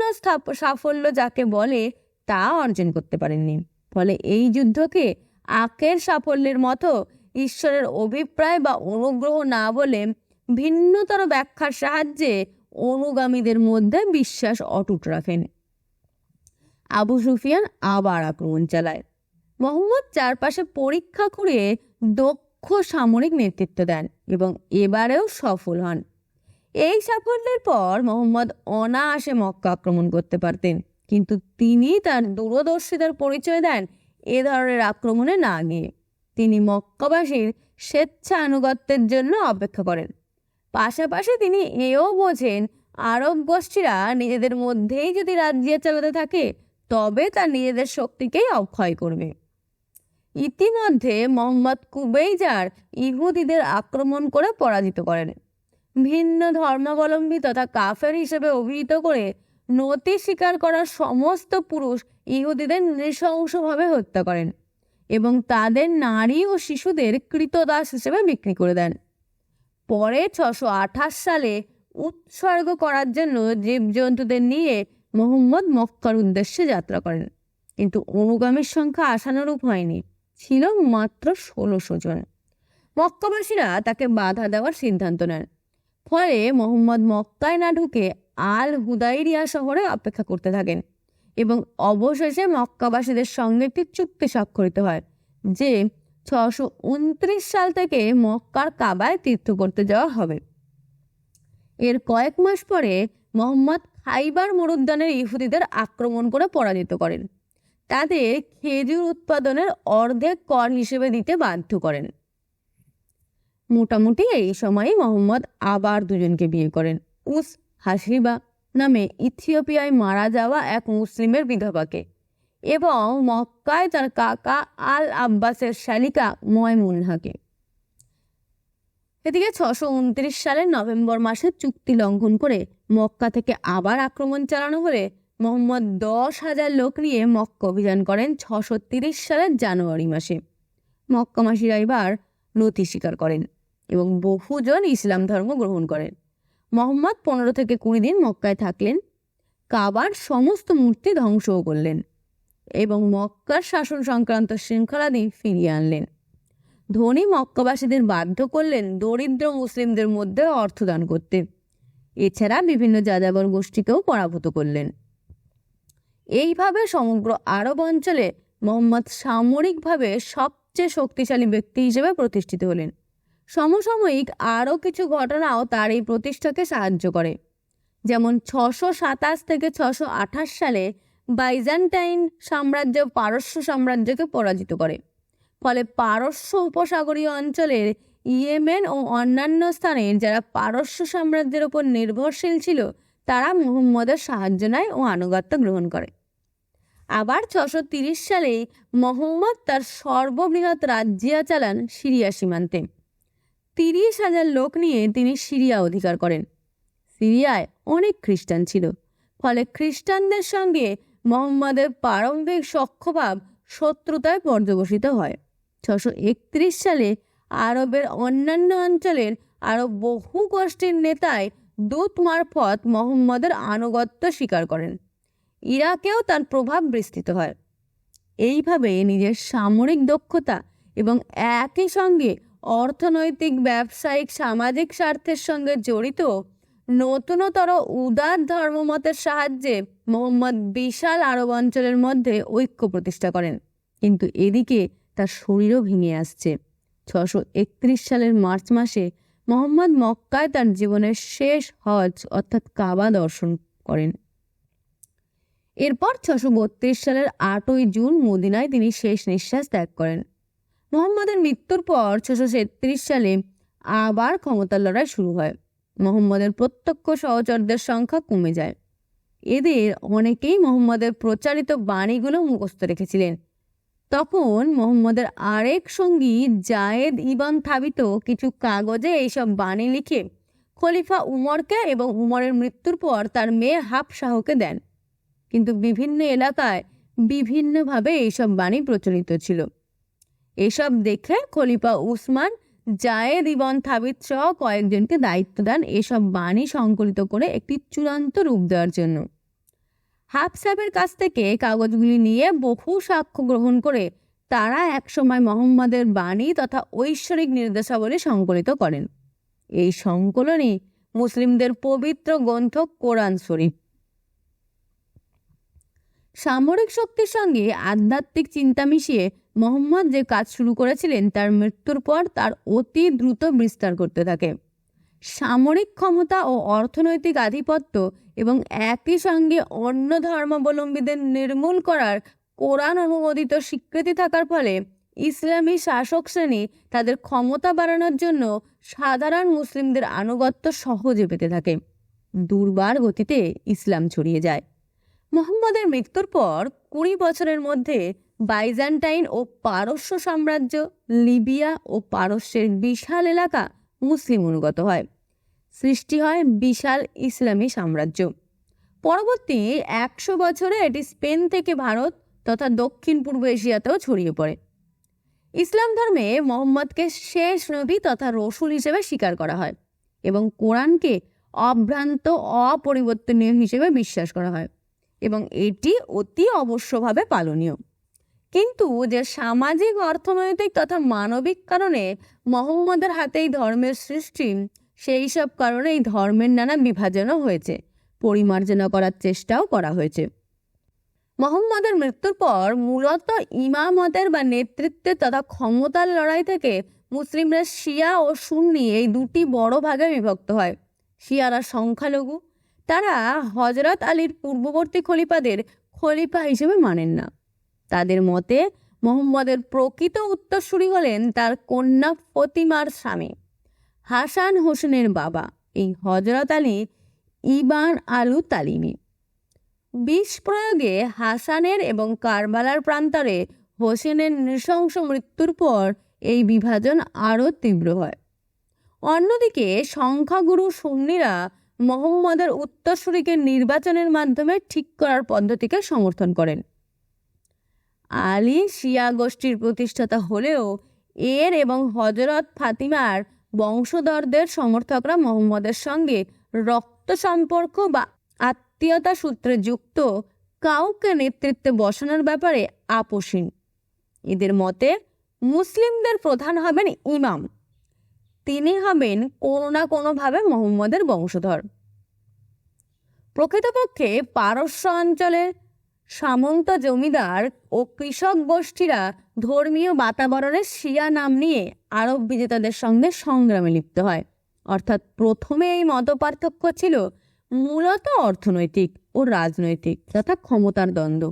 সাফল্য যাকে বলে তা অর্জন করতে পারেননি। ফলে এই যুদ্ধকে আখের সাফল্যের মতো ঈশ্বরের অভিপ্রায় বা অনুগ্রহ না বলে ভিন্নতর ব্যাখ্যার সাহায্যে অনুগামীদের মধ্যে বিশ্বাস অটুট রাখেন। আবু সুফিয়ান আবার আক্রমণ চালায়। মোহাম্মদ চারপাশে পরীক্ষা করে দক্ষ সামরিক নেতৃত্ব দেন এবং এবারেও সফল হন। এই সাফল্যের পর মোহাম্মদ অনায়াসে মক্কা আক্রমণ করতে পারতেন, কিন্তু তিনি তার দূরদর্শিতার পরিচয় দেন এ ধরনের আক্রমণে না গিয়ে। তিনি মক্কাবাসীর স্বেচ্ছা আনুগত্যের জন্য অপেক্ষা করেন। পাশাপাশি তিনি এও বোঝেন আরব গোষ্ঠীরা নিজেদের মধ্যেই যদি রাজ্য চালাতে থাকে তবে তা নিজেদের শক্তিকেই অক্ষয় করবে। ইতিমধ্যে মোহাম্মদ কুবাইজার ইহুদিদের আক্রমণ করে পরাজিত করেন। ভিন্ন ধর্মাবলম্বী তথা কাফের হিসেবে অভিহিত করে নতি স্বীকার করা সমস্ত পুরুষ ইহুদিদের নৃশংসভাবে হত্যা করেন এবং তাদের নারী ও শিশুদের কৃতদাস হিসেবে বিক্রি করে দেন। পরে 628 সালে উৎসর্গ করার জন্য জীবজন্তুদের নিয়ে মোহাম্মদ মক্কার উদ্দেশ্যে যাত্রা করেন, কিন্তু অনুগামীর সংখ্যা আশানুরূপ হয়নি, ছিল মাত্র 1600 জন। মক্কাবাসীরা তাকে বাধা দেওয়ার সিদ্ধান্ত নেন। ফলে মোহাম্মদ মক্কায় না ঢুকে আল হুদাইরিয়া শহরে অপেক্ষা করতে থাকেন এবং অবশেষে মক্কাবাসীদের সঙ্গে একটি চুক্তি স্বাক্ষরিত হয় যে 629 সাল থেকে মক্কার কাবায় তীর্থ করতে যাওয়া হবে। এর কয়েক মাস পরে মোহাম্মদ খাইবার মরুদ্যানের ইহুদিদের আক্রমণ করে পরাজিত করেন, তাদের খেজুর উৎপাদনের অর্ধেক কর হিসেবে দিতে বাধ্য করেন। মোটামুটি এই সময়ই মোহাম্মদ আবার দুজনকে বিয়ে করেন। উস হাসিবা নামে ইথিওপিয়ায় মারা যাওয়া এক মুসলিমের বিধবাকে এবং মক্কায় তার কাকা আল আব্বাসের শালিকা ময়মুনহাকে। এদিকে 629 সালের নভেম্বর মাসে চুক্তি লঙ্ঘন করে মক্কা থেকে আবার আক্রমণ চালানো হলে মোহাম্মদ 10,000 লোক নিয়ে মক্কা অভিযান করেন 630 সালের জানুয়ারি মাসে। মক্কাবাসীরা এবার নতি স্বীকার করেন এবং বহুজন ইসলাম ধর্ম গ্রহণ করেন। মোহাম্মদ 15 থেকে 20 দিন মক্কায় থাকলেন, কাবার সমস্ত মূর্তি ধ্বংসও করলেন এবং মক্কার শাসন সংক্রান্ত শৃঙ্খলাদি ফিরিয়ে আনলেন। ধনী মক্কাবাসীদের বাধ্য করলেন দরিদ্র মুসলিমদের মধ্যে অর্থদান করতে। এছাড়া বিভিন্ন যাযাবর গোষ্ঠীকেও পরাভূত করলেন। এইভাবে সমগ্র আরব অঞ্চলে মোহাম্মদ সামরিকভাবে সবচেয়ে শক্তিশালী ব্যক্তি হিসেবে প্রতিষ্ঠিত হলেন। সমসাময়িক আরও কিছু ঘটনাও তার এই প্রতিষ্ঠাকে সাহায্য করে। যেমন 627 থেকে 628 সালে বাইজান্টাইন সাম্রাজ্য পারস্য সাম্রাজ্যকে পরাজিত করে। ফলে পারস্য উপসাগরীয় অঞ্চলের ইয়েমেন ও অন্যান্য স্থানের যারা পারস্য সাম্রাজ্যের উপর নির্ভরশীল ছিল তারা মুহাম্মদের সাহায্য নেয় ও আনুগত্য গ্রহণ করে। আবার 630 সালে মোহাম্মদ তার সর্ববৃহৎ রাজ্জিয়া চালান সিরিয়া সীমান্তে। 30,000 লোক নিয়ে তিনি সিরিয়া অধিকার করেন। সিরিয়ায় অনেক খ্রিস্টান ছিল, ফলে খ্রিস্টানদের সঙ্গে মোহাম্মদের প্রারম্ভিক সখ্যভাব শত্রুতায় পর্যবসিত হয়। 631 সালে আরবের অন্যান্য অঞ্চলের আরও বহু গোষ্ঠীর নেতায় দূত মারফত মোহাম্মদের আনুগত্য স্বীকার করেন। ইরাকেও তার প্রভাব বিস্তৃত হয়। এইভাবে নিজের সামরিক দক্ষতা এবং একই সঙ্গে অর্থনৈতিক, ব্যবসায়িক, সামাজিক স্বার্থের সঙ্গে জড়িত নতুনতর উদার ধর্মমতের সাহায্যে মোহাম্মদ বিশাল আরব অঞ্চলের মধ্যে ঐক্য প্রতিষ্ঠা করেন। কিন্তু এদিকে তার শরীরও ভেঙে আসছে। 631 সালের মার্চ মাসে মোহাম্মদ মক্কায় তার জীবনের শেষ হজ অর্থাৎ কাবা দর্শন করেন। এরপর 632 সালের 8ই জুন মদিনায় তিনি শেষ নিঃশ্বাস ত্যাগ করেন। মোহাম্মদের মৃত্যুর পর 637 সালে আবার ক্ষমতার লড়াই শুরু হয়। মোহাম্মদের প্রত্যক্ষ সহচরদের সংখ্যা কমে যায়। এদের অনেকেই মোহাম্মদের প্রচারিত বাণীগুলো মুখস্থ রেখেছিলেন। তখন মোহাম্মদের আরেক সঙ্গী জায়েদ ইবন থাবিত কিছু কাগজে এইসব বাণী লিখে খলিফা উমরকে এবং উমরের মৃত্যুর পর তার মেয়ে হাফসাহকে দেন। কিন্তু বিভিন্ন এলাকায় বিভিন্নভাবে এইসব বাণী প্রচলিত ছিল। এসব দেখে খলিফা উসমান জায়েদ ইবন থাবিত সহ কয়েকজনকে দায়িত্ব দেন এসব বাণী সংকলিত করে একটি চূড়ান্ত রূপ দেওয়ার জন্য। হাফসাহেবের কাছ থেকে কাগজগুলি নিয়ে বহু সাক্ষ্য গ্রহণ করে তারা একসময় মোহাম্মদের বাণী তথা ঐশ্বরিক নির্দেশাবলী সংকলিত করেন। এই সংকলনই মুসলিমদের পবিত্র গ্রন্থ কোরআন শরীফ। সামরিক শক্তির সঙ্গে আধ্যাত্মিক চিন্তা মিশিয়ে মোহাম্মদ যে কাজ শুরু করেছিলেন তার মৃত্যুর পর তার অতি দ্রুত বিস্তার করতে থাকে। সামরিক ক্ষমতা ও অর্থনৈতিক আধিপত্য এবং একই সঙ্গে অন্য ধর্মাবলম্বীদের নির্মূল করার কোরআন অনুমোদিত স্বীকৃতি থাকার ফলে ইসলামী শাসক শ্রেণী তাদের ক্ষমতা বাড়ানোর জন্য সাধারণ মুসলিমদের আনুগত্য সহজে পেতে থাকে। দুর্বার গতিতে ইসলাম ছড়িয়ে যায়। মুহাম্মদের মৃত্যুর পর 20 বছরের মধ্যে বাইজান্টাইন ও পারস্য সাম্রাজ্য, লিবিয়া ও পারস্যের বিশাল এলাকা মুসলিম অনুগত হয়। সৃষ্টি হয় বিশাল ইসলামী সাম্রাজ্য। পরবর্তী 100 বছরে এটি স্পেন থেকে ভারত তথা দক্ষিণ পূর্ব এশিয়াতেও ছড়িয়ে পড়ে। ইসলাম ধর্মে মোহাম্মদকে শেষ নবী তথা রসুল হিসেবে স্বীকার করা হয় এবং কোরআনকে অভ্রান্ত অপরিবর্তনীয় হিসেবে বিশ্বাস করা হয় এবং এটি অতি অবশ্যভাবে পালনীয়। কিন্তু যে সামাজিক, অর্থনৈতিক তথা মানবিক কারণে মোহাম্মদের হাতেই ধর্মের সৃষ্টি, সেই সব কারণে এই ধর্মের নানা বিভাজনও হয়েছে, পরিমার্জনা করার চেষ্টাও করা হয়েছে। মোহাম্মদের মৃত্যুর পর মূলত ইমামতের বা নেতৃত্বের তথা ক্ষমতার লড়াই থেকে মুসলিমরা শিয়া ও সুন্নি এই দুটি বড় ভাগে বিভক্ত হয়। শিয়ারা সংখ্যালঘু, তারা হজরত আলীর পূর্ববর্তী খলিফাদের খলিফা হিসেবে মানেন না। তাদের মতে মোহাম্মদের প্রকৃত উত্তরসূরি হলেন তার কন্যা ফতিমার স্বামী হাসান হোসেনের বাবা, এই হজরত আলী ইবান আলু তালিমি। বিষ প্রয়োগে হাসানের এবং কারবালার প্রান্তরে হোসেনের নৃশংস মৃত্যুর পর এই বিভাজন আরও তীব্র হয়। অন্যদিকে সংখ্যাগুরু সুন্নিরা মোহাম্মদের উত্তরসূরিকে নির্বাচনের মাধ্যমে ঠিক করার পদ্ধতিকে সমর্থন করেন। আলী শিয়া গোষ্ঠীর প্রতিষ্ঠাতা হলেও এর এবং হজরত ফাতিমার বংশধরদের সমর্থকরা মোহাম্মদের সঙ্গে রক্ত সম্পর্ক বা আত্মীয়তা সূত্রে যুক্ত কাউকে নেতৃত্বে বসানোর ব্যাপারে আপোষহীন। এদের মতে মুসলিমদের প্রধান হবেন ইমাম, তিনি হবেন কোনো না কোনোভাবে মোহাম্মদের বংশধর। প্রকৃতপক্ষে পারস্য অঞ্চলের সামন্ত জমিদার ও কৃষক গোষ্ঠীরা ধর্মীয় বাতাবরণে শিয়া নাম নিয়ে আরব বিজেতাদের সঙ্গে সংগ্রামে লিপ্ত হয়। অর্থাৎ প্রথমে এই মতপার্থক্য ছিল মূলত অর্থনৈতিক ও রাজনৈতিক তথা ক্ষমতার দ্বন্দ্ব,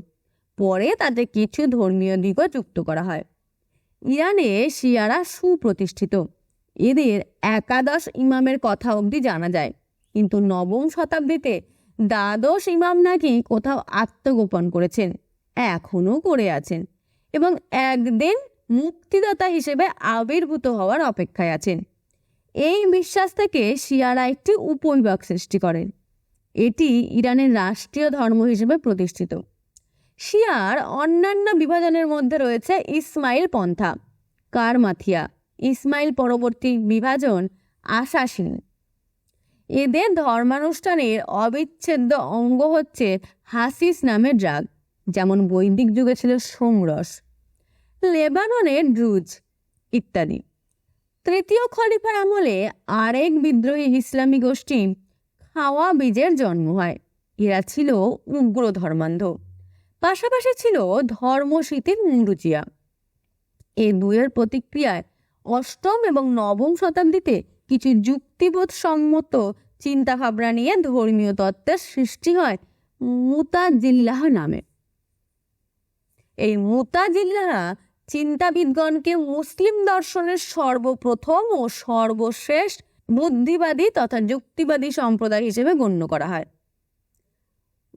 পরে তাতে কিছু ধর্মীয় দিকও যুক্ত করা হয়। ইরানে শিয়ারা সুপ্রতিষ্ঠিত, এদের 11 ইমামের কথা অবধি জানা যায়, কিন্তু 9ম শতাব্দীতে দ্বাদশ ইমাম নাকি কোথাও আত্মগোপন করেছেন, এখনও করে আছেন এবং একদিন মুক্তিদাতা হিসেবে আবির্ভূত হওয়ার অপেক্ষায় আছেন। এই বিশ্বাস থেকে শিয়ারা একটি উপবিভাগ সৃষ্টি করেন। এটি ইরানের রাষ্ট্রীয় ধর্ম হিসেবে প্রতিষ্ঠিত। শিয়ার অন্যান্য বিভাজনের মধ্যে রয়েছে ইসমাইল পন্থা, কারমাথিয়া, ইসমাইল পরবর্তী বিভাজন আশাসিন। এদের ধর্মানুষ্ঠানের অবিচ্ছেদ্য অঙ্গ হচ্ছে হাসিস নামের রাগ, যেমন বৈদিক যুগে ছিল সোমরস, লেবাননের ড্রুজ ইত্যাদি। তৃতীয় খলিফার আমলে আরেক বিদ্রোহী ইসলামী গোষ্ঠী খাওয়াবিজের জন্ম হয়। এরা ছিল উগ্র ধর্মান্ধ, পাশাপাশি ছিল ধর্মশীতির মুরুজিয়া। এই দুয়ের প্রতিক্রিয়ায় 8ম এবং 9ম শতাব্দীতে কিছু যুক্তিবোধ সম্মত চিন্তাভাবনা নিয়ে ধর্মীয় তত্ত্বের সৃষ্টি হয় মুতাজিল্লাহ নামে। এই মুতাজিল্লাহরা চিন্তাবিদগণকে মুসলিম দর্শনের সর্বপ্রথম ও সর্বশেষ বুদ্ধিবাদী তথা যুক্তিবাদী সম্প্রদায় হিসেবে গণ্য করা হয়।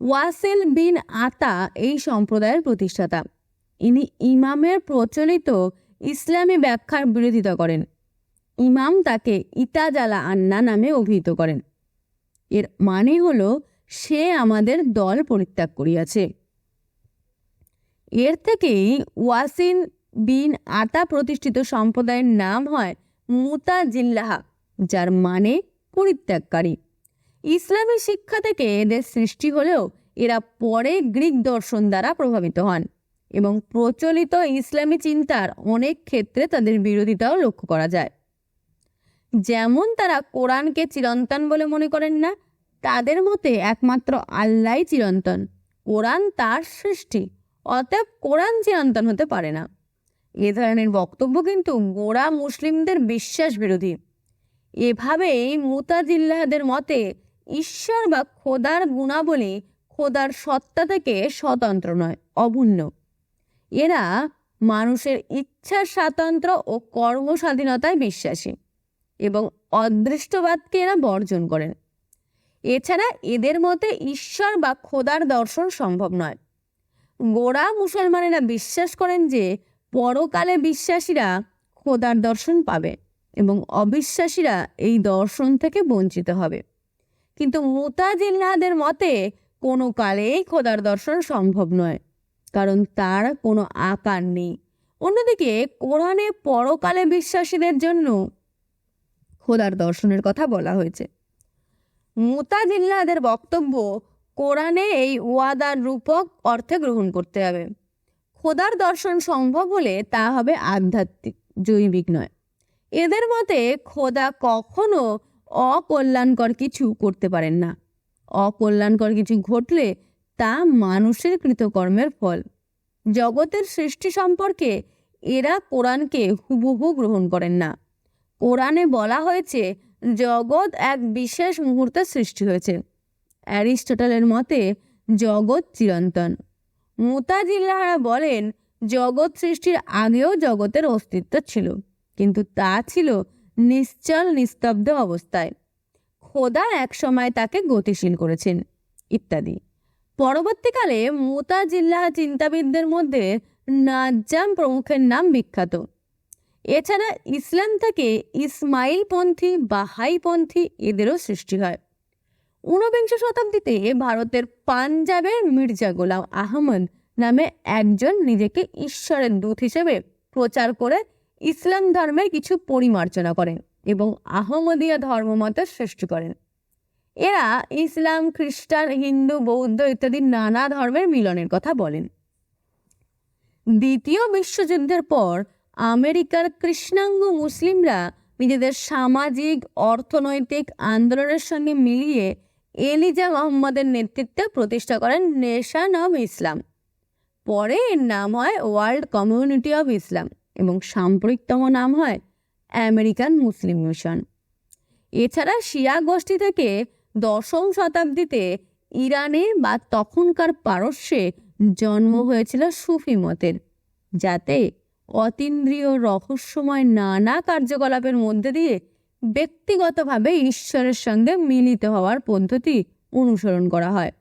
ওয়াসিল বিন আতা এই সম্প্রদায়ের প্রতিষ্ঠাতা। ইনি ইমামের প্রচলিত ইসলামী ব্যাখ্যার বিরোধিতা করেন। ইমাম তাকে ইতাজালা আন্না নামে অভিহিত করেন। এর মানে হলো সে আমাদের দল পরিত্যাগ করিয়াছে। এর থেকেই ওয়াসিল বিন আতা প্রতিষ্ঠিত সম্প্রদায়ের নাম হয় মুতাজিল্লাহ, যার মানে পরিত্যাগকারী। ইসলামী শিক্ষা থেকে এদের সৃষ্টি হলেও এরা পরে গ্রিক দর্শন দ্বারা প্রভাবিত হন এবং প্রচলিত ইসলামী চিন্তার অনেক ক্ষেত্রে তাদের বিরোধিতাও লক্ষ্য করা যায়। যেমন তারা কোরআনকে চিরন্তন বলে মনে করেন না, তাদের মতে একমাত্র আল্লাহই চিরন্তন, কোরআন তার সৃষ্টি, অতএব কোরআন চিরন্তন হতে পারে না। এ ধরনের বক্তব্য কিন্তু গোঁড়া মুসলিমদের বিশ্বাস বিরোধী। এভাবেই মুতাজিল্লাহদের মতে ঈশ্বর বা খোদার গুণাবলী খোদার সত্তা থেকে স্বতন্ত্র নয়, অভিন্ন। এরা মানুষের ইচ্ছার স্বাতন্ত্র্য ও কর্মস্বাধীনতায় বিশ্বাসী এবং অদৃষ্টবাদকে এরা বর্জন করেন। এছাড়া এদের মতে ঈশ্বর বা খোদার দর্শন সম্ভব নয়। গোঁড়া মুসলমানেরা বিশ্বাস করেন যে পরকালে বিশ্বাসীরা খোদার দর্শন পাবে এবং অবিশ্বাসীরা এই দর্শন থেকে বঞ্চিত হবে। কিন্তু মুতাজিল্লাহদের মতে কোনো কালেই খোদার দর্শন সম্ভব নয়, কারণ তার কোনো আকার নেই। অন্যদিকে কোরআনে পরকালে বিশ্বাসীদের জন্য খোদার দর্শনের কথা বলা হয়েছে। মুতাজিল্লাহদের বক্তব্য, কোরআনে এই ওয়াদার রূপক অর্থে গ্রহণ করতে হবে। খোদার দর্শন সম্ভব হলে তা হবে আধ্যাত্মিক, জৈবিক নয়। এদের মতে খোদা কখনো অকল্যাণকর কিছু করতে পারেন না। অকল্যাণকর কিছু ঘটলে তা মানুষের কৃতকর্মের ফল। জগতের সৃষ্টি সম্পর্কে এরা কোরআনকে হুবহু গ্রহণ করেন না। কোরআনে বলা হয়েছে জগৎ এক বিশেষ মুহূর্তে সৃষ্টি হয়েছে। অ্যারিস্টটলের মতে জগৎ চিরন্তন। মুতাজিল্লাহরা বলেন জগৎ সৃষ্টির আগেও জগতের অস্তিত্ব ছিল, কিন্তু তা ছিল নিশ্চল নিস্তব্ধ অবস্থায়। খোদা এক সময় তাকে গতিশীল করেছেন ইত্যাদি। পরবর্তীকালে মুতাজিল্লাহ চিন্তাবিদদের মধ্যে নাজ্জাম প্রমুখের নাম বিখ্যাত। এছাড়া ইসলাম থেকে ইসমাইলপন্থী, বাহাইপন্থী এদেরও সৃষ্টি হয়। ঊনবিংশ শতাব্দীতে ভারতের পাঞ্জাবের মির্জা গোলাম আহমদ নামে একজন নিজেকে ঈশ্বরের দূত হিসেবে প্রচার করে ইসলাম ধর্মের কিছু পরিমার্জনা করেন এবং আহমদিয়া ধর্মমতের সৃষ্টি করেন। এরা ইসলাম, খ্রিস্টান, হিন্দু, বৌদ্ধ ইত্যাদি নানা ধর্মের মিলনের কথা বলেন। দ্বিতীয় বিশ্বযুদ্ধের পর আমেরিকার কৃষ্ণাঙ্গ মুসলিমরা নিজেদের সামাজিক অর্থনৈতিক আন্দোলনের সঙ্গে মিলিয়ে এলিজা মোহাম্মদের নেতৃত্বে প্রতিষ্ঠা করেন নেশন অব ইসলাম। পরে এর নাম হয় ওয়ার্ল্ড কমিউনিটি অব ইসলাম এবং সাম্প্রতিকতম নাম হয় আমেরিকান মুসলিম মিশন। এছাড়া শিয়া গোষ্ঠী থেকে দশম শতাব্দীতে ইরানে বা তখনকার পারস্যে জন্ম হয়েছিল সুফি মতের, যাতে অতীন্দ্রিয় রহস্যময় নানা কার্যকলাপের মধ্যে দিয়ে ব্যক্তিগতভাবে ঈশ্বরের সঙ্গে মিলিত হওয়ার পদ্ধতি অনুসরণ করা হয়।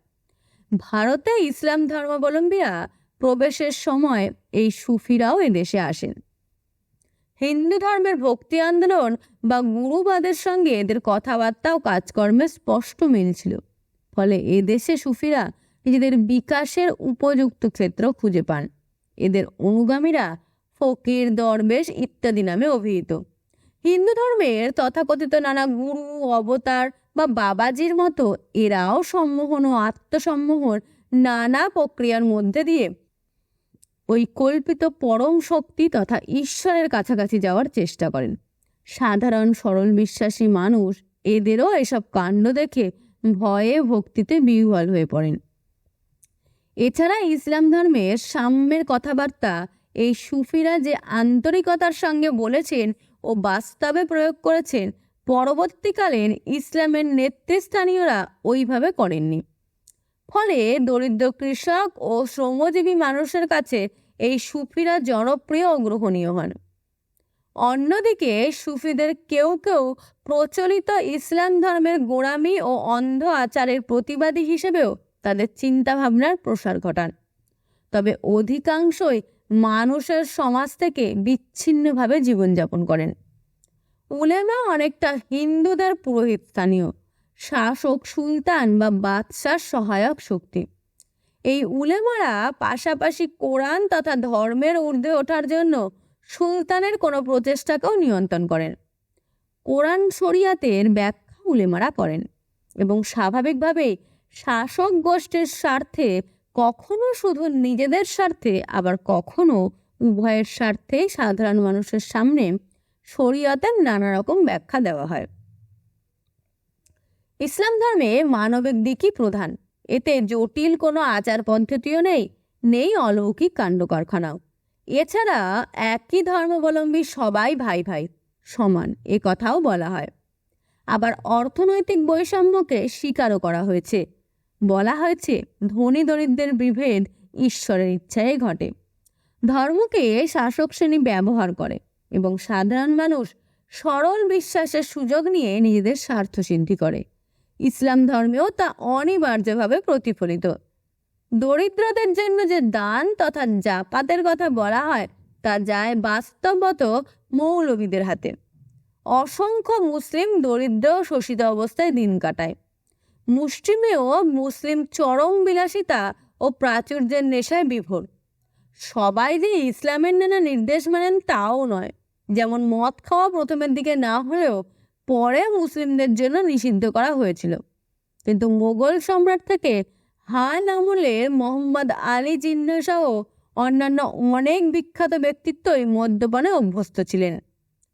ভারতে ইসলাম ধর্মাবলম্বীরা প্রবেশের সময় এই সুফিরাও এদেশে আসেন। হিন্দু ধর্মের ভক্তি আন্দোলন বা গুরুবাদের সঙ্গে এদের কথাবার্তা ও কাজকর্মে স্পষ্ট মিল ছিল। ফলে এদেশে সুফিরা নিজেদের বিকাশের উপযুক্ত ক্ষেত্র খুঁজে পান। এদের অনুগামীরা ফকির, দরবেশ ইত্যাদি নামে অভিহিত। হিন্দু ধর্মের তথাকথিত নানা গুরু, অবতার বা বাবাজির মতো এরাও সম্মোহন ও আত্মসম্মোহন নানা প্রক্রিয়ার মধ্যে দিয়ে ওই কল্পিত পরম শক্তি তথা ঈশ্বরের কাছাকাছি যাওয়ার চেষ্টা করেন। সাধারণ সরল বিশ্বাসী মানুষ এদেরও এসব কাণ্ড দেখে ভয়ে ভক্তিতে বিহ্বল হয়ে পড়েন। এছাড়া ইসলাম ধর্মের সাম্যের কথাবার্তা এই সুফিরা যে আন্তরিকতার সঙ্গে বলেছেন ও বাস্তবে প্রয়োগ করেছেন, পরবর্তীকালের ইসলামের নেতৃস্থানীয়রা ওইভাবে করেননি। ফলে দরিদ্র কৃষক ও শ্রমজীবী মানুষের কাছে এই সুফিরা জনপ্রিয় ও গ্রহণীয় হন। অন্যদিকে সুফিদের কেউ কেউ প্রচলিত ইসলাম ধর্মের গোঁড়ামি ও অন্ধ আচারের প্রতিবাদী হিসেবেও তাদের চিন্তাভাবনার প্রসার ঘটান। তবে অধিকাংশই মানুষের সমাজ থেকে বিচ্ছিন্নভাবে জীবনযাপন করেন। উলেমা অনেকটা হিন্দুদের পুরোহিত স্থানীয়, শাসক, সুলতান বা বাদশার সহায়ক শক্তি। এই উলেমারা পাশাপাশি কোরআন তথা ধর্মের ঊর্ধ্বে ওঠার জন্য সুলতানের কোনো প্রচেষ্টাকেও নিয়ন্ত্রণ করেন। কোরআন শরিয়াতের ব্যাখ্যা উলেমারা করেন এবং স্বাভাবিকভাবেই শাসক গোষ্ঠীর স্বার্থে, কখনো শুধু নিজেদের স্বার্থে, আবার কখনো উভয়ের স্বার্থে সাধারণ মানুষের সামনে শরিয়তের নানা রকম ব্যাখ্যা দেওয়া হয়। ইসলাম ধর্মে মানবিক দিকই প্রধান। এতে জটিল কোনো আচার পদ্ধতিও নেই অলৌকিক কাণ্ড কারখানাও। এছাড়া একই ধর্মাবলম্বী সবাই ভাই ভাই সমান, এ কথাও বলা হয়। আবার অর্থনৈতিক বৈষম্যকে স্বীকারও করা হয়েছে। বলা হয়েছে ধনী দরিদ্রের বিভেদ ঈশ্বরের ইচ্ছায় ঘটে। ধর্মকে শাসক শ্রেণী ব্যবহার করে এবং সাধারণ মানুষ সরল বিশ্বাসের সুযোগ নিয়ে নিজেদের স্বার্থ সিদ্ধি করে। ইসলাম ধর্মেও তা অনিবার্যভাবে প্রতিফলিত। দরিদ্রদের জন্য যে দান তথা জাকাতের কথা বলা হয় তা যায় বাস্তবত মৌলবীদের হাতে। অসংখ্য মুসলিম দরিদ্র ও শোষিত অবস্থায় দিন কাটায়। মুষ্টিমেয় মুসলিম চরম বিলাসিতা ও প্রাচুর্যের নেশায় বিভোর। সবাই যে ইসলামের নানা নির্দেশ মানেন তাও নয়। যেমন মদ খাওয়া প্রথমের দিকে না হলেও পরে মুসলিমদের জন্য নিষিদ্ধ করা হয়েছিল, কিন্তু মোগল সম্রাট থেকে হান আমলের মোহাম্মদ আলী জিন্না সহ অন্যান্য অনেক বিখ্যাত ব্যক্তিত্বই মদ্যপানে অভ্যস্ত ছিলেন।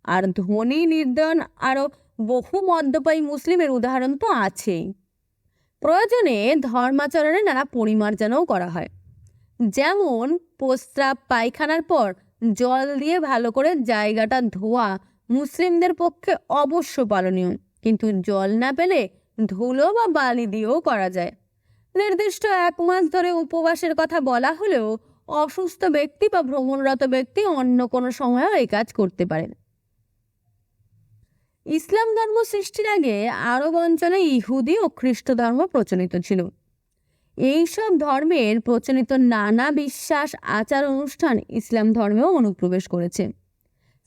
আর ধনী নির্দন আরও বহু মদ্যপায়ী মুসলিমের উদাহরণ তো আছেই। প্রয়োজনে ধর্মাচরণে নানা পরিমার্জনাও করা হয়। যেমন প্রস্রাব পায়খানার পর জল দিয়ে ভালো করে জায়গাটা ধোয়া মুসলিমদের পক্ষে অবশ্য পালনীয়, কিন্তু জল না পেলে ধুলো বা বালি দিয়েও করা যায়। নির্দিষ্ট 1 মাস ধরে উপবাসের কথা বলা হলেও অসুস্থ ব্যক্তি বা ভ্রমণরত ব্যক্তি অন্য কোনো সময়ও এই কাজ করতে পারেন। ইসলাম ধর্ম সৃষ্টির আগে আরব অঞ্চলে ইহুদি ও খ্রিস্ট ধর্ম প্রচলিত ছিল। এইসব ধর্মের প্রচলিত নানা বিশ্বাস আচার অনুষ্ঠান ইসলাম ধর্মেও অনুপ্রবেশ করেছে।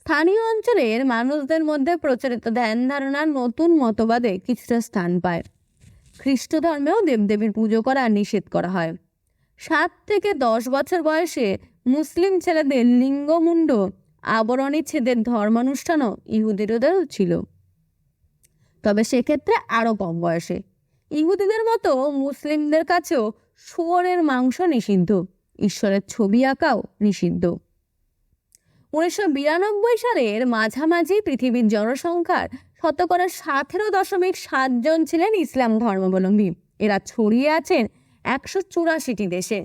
স্থানীয় অঞ্চলের মানুষদের মধ্যে প্রচলিত ধ্যান ধারণার নতুন মতবাদে কিছুটা স্থান পায়। খ্রিস্ট ধর্মেও দেবদেবীর পুজো করা নিষেধ করা হয়। 7 থেকে 10 বছর বয়সে মুসলিম ছেলেদের লিঙ্গমুণ্ড আবরণী ছেদের ধর্মানুষ্ঠানও ইহুদিদেরও ছিল, তবে সেক্ষেত্রে আরও কম বয়সে। ইহুদিদের মতো মুসলিমদের কাছেও শুয়োরের মাংস নিষিদ্ধ, ঈশ্বরের ছবি আঁকাও নিষিদ্ধ। 1992 সালের মাঝামাঝি পৃথিবীর জনসংখ্যার 17.7 জন ছিলেন ইসলাম ধর্মাবলম্বী। এরা ছড়িয়ে আছেন 184টি দেশে।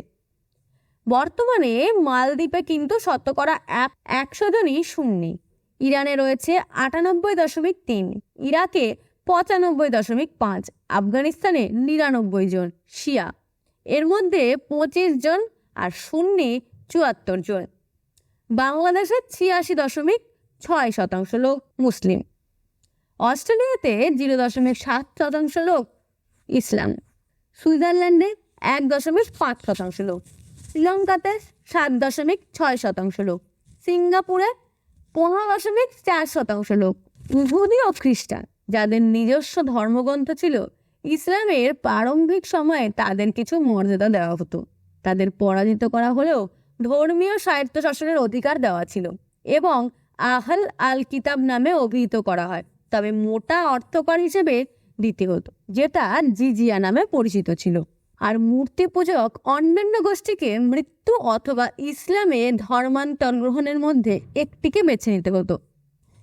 বর্তমানে মালদ্বীপে কিন্তু 100 জনই সুন্নি। ইরানে রয়েছে 98.3, ইরাকে 95.5, আফগানিস্তানে 99 জন শিয়া, এর মধ্যে 25 জন, আর সুন্নি 74 জন। বাংলাদেশে 86.6% লোক মুসলিম। অস্ট্রেলিয়াতে 0.7% লোক ইসলাম। সুইজারল্যান্ডে 1.5% লোক। শ্রীলঙ্কাতে 7.6% লোক। সিঙ্গাপুরে 15.4% লোক ইহুদি ও খ্রিস্টান, যাদের নিজস্ব ধর্মগ্রন্থ ছিল। ইসলামের প্রারম্ভিক সময়ে তাদের কিছু মর্যাদা দেওয়া হতো। তাদের পরাজিত করা হলেও ধর্মীয় স্বায়ত্তশাসনের অধিকার দেওয়া ছিল এবং আহল আল কিতাব নামে অভিহিত করা হয়, তবে মোটা অর্থকর হিসেবে দিতে হতো, যেটা জিজিয়া নামে পরিচিত ছিল। আর মূর্তি পূজক অন্যান্য গোষ্ঠীকে মৃত্যু অথবা ইসলামে ধর্মান্তর গ্রহণের মধ্যে একটিকে বেছে নিতে হতো।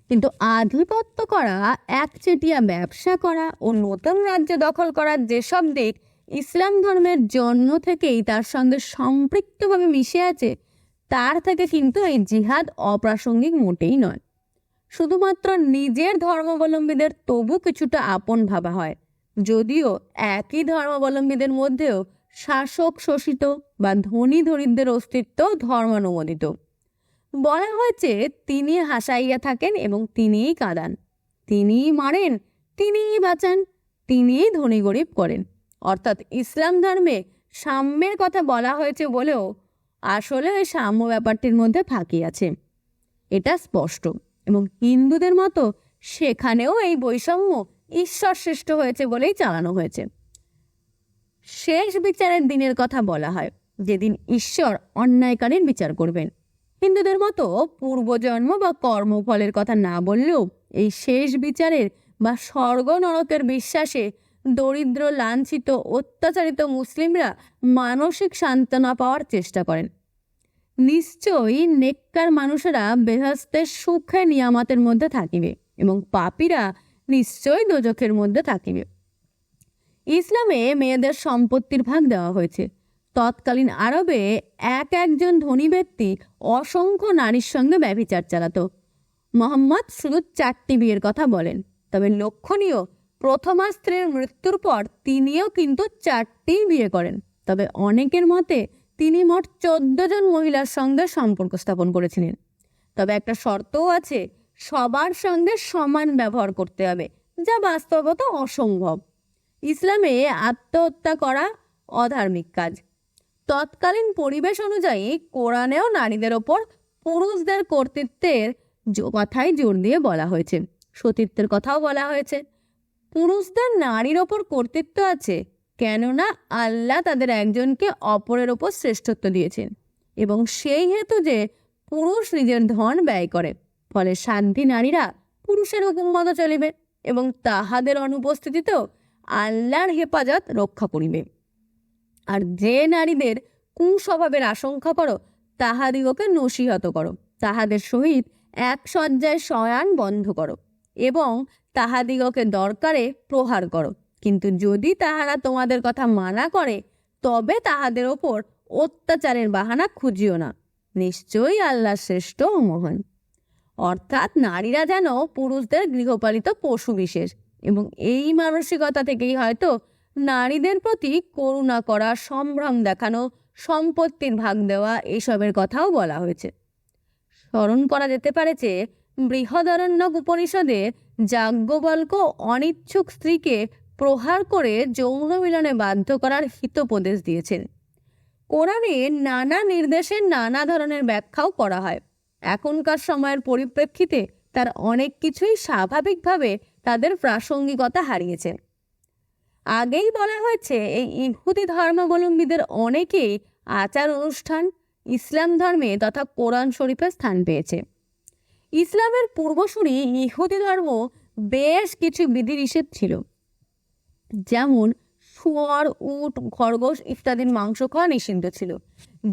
কিন্তু আধিপত্য করা, একচেটিয়া ব্যবসা করা ও নতুন রাজ্য দখল করার যেসব দিক ইসলাম ধর্মের জন্ম থেকেই তার সঙ্গে সম্পৃক্তভাবে মিশে আছে, তার থেকে কিন্তু এই জিহাদ অপ্রাসঙ্গিক মোটেই নয়। শুধুমাত্র নিজের ধর্মাবলম্বীদের তবু কিছুটা আপন ভাবা হয়, যদিও একই ধর্মাবলম্বীদের মধ্যেও শাসক শোষিত বা ধনী দরিদ্রের অস্তিত্ব ধর্মানুমোদিত। বলা হয়েছে তিনি হাসাইয়া থাকেন এবং তিনিই কাঁদান, তিনিই মারেন, তিনিই বাঁচান, তিনিই ধনী গরিব করেন। অর্থাৎ ইসলাম ধর্মে সাম্যের কথা বলা হয়েছে বলেও আসলে ওই সাম্য ব্যাপারটির মধ্যে ফাঁকি আছে, এটা স্পষ্ট। এবং হিন্দুদের মতো সেখানেও এই বৈষম্য ঈশ্বর সৃষ্ট হয়েছে বলেই চালানো হয়েছে। শেষ বিচারের দিনের কথা বলা হয়, যেদিন ঈশ্বর অন্যায়কারীর বিচার করবেন। হিন্দুদের মতো পূর্বজন্ম বা কর্মফলের কথা না বললেও এই শেষ বিচারের বা স্বর্গ নরকের বিশ্বাসে দরিদ্র, লাঞ্ছিত, অত্যাচারিত মুসলিমরা মানসিক সান্ত্বনা পাওয়ার চেষ্টা করেন। নিশ্চয়ই নেককার মানুষেরা বেহেশতের সুখে নিয়ামতের মধ্যে থাকিবে এবং পাপীরা নিশ্চয়ই দোজখের মধ্যে থাকিবে। ইসলামে মেয়েদের সম্পত্তির ভাগ দেওয়া হয়েছে। তৎকালীন আরবে একজন ধনী ব্যক্তি অসংখ্য নারীর সঙ্গে ব্যভিচার চালাতো। মোহাম্মদ শুধু 4টি বিয়ের কথা বলেন, তবে লক্ষণীয়, প্রথমা স্ত্রীর মৃত্যুর পর তিনিও কিন্তু 4টি বিয়ে করেন। তবে অনেকের মতে তিনি মোট 14 জন মহিলার সঙ্গে সম্পর্ক স্থাপন করেছিলেন। তবে একটা শর্তও আছে, সবার সঙ্গে সমান ব্যবহার করতে হবে, যা বাস্তবত অসম্ভব। ইসলামে আত্মহত্যা করা অধার্মিক কাজ। তৎকালীন পরিবেশ অনুযায়ী কোরআনেও নারীদের ওপর পুরুষদের কর্তৃত্বের কথাই জোর দিয়ে বলা হয়েছে, সতীত্বের কথাও বলা হয়েছে। পুরুষদের নারীর ওপর কর্তৃত্ব আছে, কেননা আল্লাহ তাদের একজনকে অপরের ওপর শ্রেষ্ঠত্ব দিয়েছেন, এবং সেই হেতু যে পুরুষ নিজের ধন ব্যয় করে, ফলে সাধ্বী নারীরা পুরুষের হুকুম মতো চলিবে এবং তাহাদের অনুপস্থিতিতেও আল্লাহর হেফাজত রক্ষা করিবে। আর যে নারীদের কুস্বভাবের আশঙ্কা করো, তাহাদিগকে নসিহত করো, তাহাদের সহিত এক শয্যায় শয়ান বন্ধ করো এবং তাহাদিগকে দরকারে প্রহার করো। কিন্তু যদি তাহারা তোমাদের কথা মানা করে, তবে তাহাদের ওপর অত্যাচারের বাহানা খুঁজিও না, নিশ্চয়ই আল্লাহ শ্রেষ্ঠ ও মহান। অর্থাৎ নারীরা যেন পুরুষদের গৃহপালিত পশু বিশেষ, এবং এই মানসিকতা থেকেই হয়তো নারীদের প্রতি করুণা করা, সম্ভ্রম দেখানো, সম্পত্তির ভাগ দেওয়া, এসবের কথাও বলা হয়েছে। স্মরণ করা যেতে পারে যে বৃহদারণ্যক উপনিষদে যাজ্ঞবল্ক্য অনিচ্ছুক স্ত্রীকে প্রহার করে যৌন মিলনে বাধ্য করার হিতোপদেশ দিয়েছেন। কোরআনে নানা নির্দেশের নানা ধরনের ব্যাখ্যাও করা হয়। এখনকার সময়ের পরিপ্রেক্ষিতে তার অনেক কিছুই স্বাভাবিকভাবে তাদের প্রাসঙ্গিকতা হারিয়েছে। আগেই বলা হয়েছে, এই ইহুদি ধর্মাবলম্বীদের অনেকেই আচার অনুষ্ঠান ইসলাম ধর্মে তথা কোরআন শরীফে স্থান পেয়েছে। ইসলামের পূর্বসূরি ইহুদি ধর্ম বেশ কিছু বিধিনিষেধ ছিল, যেমন শুয়োর, উট, খরগোশ ইত্যাদির মাংস খাওয়া নিষিদ্ধ ছিল।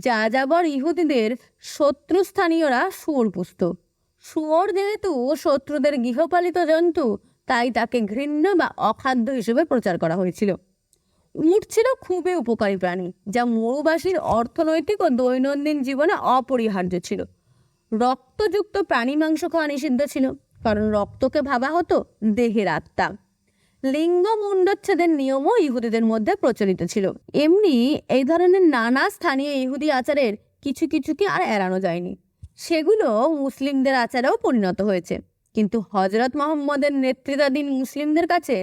যাযাবর ইহুদিদের শত্রুস্থানীয়রা শুয়োর পুষত। শুয়োর যেহেতু শত্রুদের গৃহপালিত জন্তু, তাই তাকে ঘৃণ্য বা অখাদ্য হিসেবে প্রচার করা হয়েছিল। উট ছিল খুবই উপকারী প্রাণী, যা মরুবাসীর অর্থনৈতিক ও দৈনন্দিন জীবনে অপরিহার্য ছিল। রক্তযুক্ত প্রাণী মাংস খাওয়া নিষিদ্ধ ছিল, কারণ রক্তকে ভাবা হতো দেহের আত্মা। লিঙ্গ মুণ্ডচ্ছেদের নিয়মও ইহুদিদের মধ্যে প্রচলিত ছিল। এমনি এই ধরনের নানা স্থানীয় ইহুদি আচারের কিছু কিছুকে আর এড়ানো যায়নি, সেগুলো মুসলিমদের আচারেও পরিণত হয়েছে। কিন্তু হজরত মোহাম্মদের নেতৃত্বাধীন মুসলিমদের কাছে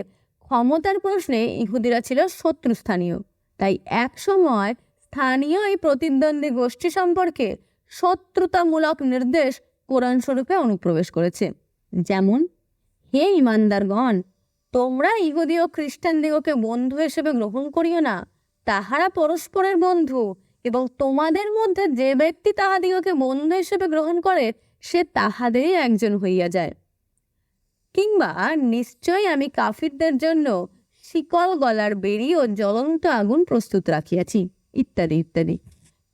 ক্ষমতার প্রশ্নে ইহুদিরা ছিল শত্রুস্থানীয়। তাই এক সময় স্থানীয় এই প্রতিদ্বন্দ্বী গোষ্ঠী সম্পর্কে শত্রুতামূলক নির্দেশ কোরআন শরীফে অনুপ্রবেশ করেছে। যেমন, হে ইমানদারগণ, তোমরা ইহুদি ও খ্রিস্টানদিগকে বন্ধু হিসেবে গ্রহণ করিও না, তাহারা পরস্পরের বন্ধু, এবং তোমাদের মধ্যে যে ব্যক্তি তাহাদিগকে বন্ধু হিসেবে গ্রহণ করে, সে তাহাদেরই একজন হইয়া যায়। কিংবা, নিশ্চয়ই আমি কাফিরদের জন্য শিকল গলার বেড়ি ও জ্বলন্ত আগুন প্রস্তুত রাখিয়াছি, ইত্যাদি ইত্যাদি।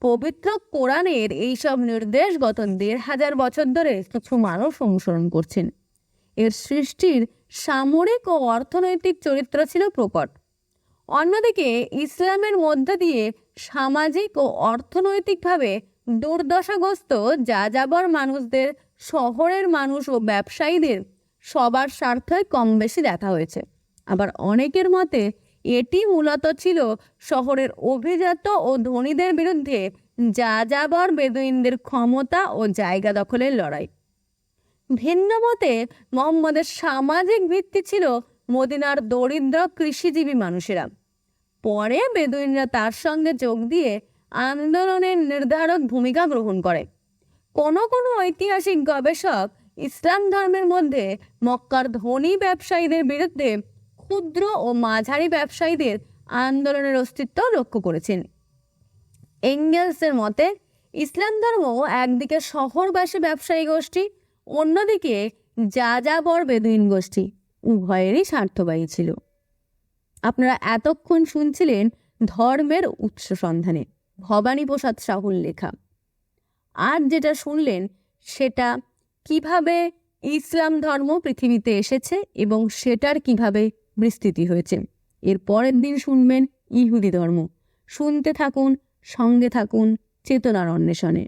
পবিত্র কোরআনের এইসব নির্দেশ গত 1500 বছর ধরে কিছু মানুষ অনুসরণ করছেন। এর সৃষ্টির সামরিক ও অর্থনৈতিক চরিত্র ছিল প্রকট। অন্যদিকে ইসলামের মধ্য দিয়ে সামাজিক ও অর্থনৈতিকভাবে দুর্দশাগ্রস্ত যাযাবর মানুষদের, শহরের মানুষ ও ব্যবসায়ীদের সবার স্বার্থই কম বেশি দেখা হয়েছে। আবার অনেকের মতে এটি মূলত ছিল শহরের অভিজাত ও ধনীদের বিরুদ্ধে যাযাবর বেদুইনদের ক্ষমতা ও জায়গা দখলের লড়াই। ভিন্ন মতে মোহাম্মদের সামাজিক ভিত্তি ছিল মদিনার দরিদ্র কৃষিজীবী মানুষেরা। পরে বেদুইনরা তার সঙ্গে যোগ দিয়ে আন্দোলনের নির্ধারক ভূমিকা গ্রহণ করে। কোনো কোনো ঐতিহাসিক গবেষক ইসলাম ধর্মের মধ্যে মক্কার ধনী ব্যবসায়ীদের বিরুদ্ধে ক্ষুদ্র ও মাঝারি ব্যবসায়ীদের আন্দোলনের অস্তিত্ব লক্ষ্য করেছেন। এঙ্গেলসের মতে ইসলাম ধর্ম একদিকে শহরবাসী ব্যবসায়ী গোষ্ঠী, অন্যদিকে যাযাবর বেদুইন গোষ্ঠী, উভয়েরই স্বার্থবাহী ছিল। আপনারা এতক্ষণ শুনছিলেন ধর্মের উৎস সন্ধানে, ভবানীপ্রসাদ সাহুর লেখা। আর যেটা শুনলেন সেটা কিভাবে ইসলাম ধর্ম পৃথিবীতে এসেছে এবং সেটার কিভাবে বিস্তৃতি হয়েছে। এর পরের দিন শুনবেন ইহুদি ধর্ম। শুনতে থাকুন সঙ্গে থাকুন চেতনার অন্বেষণে।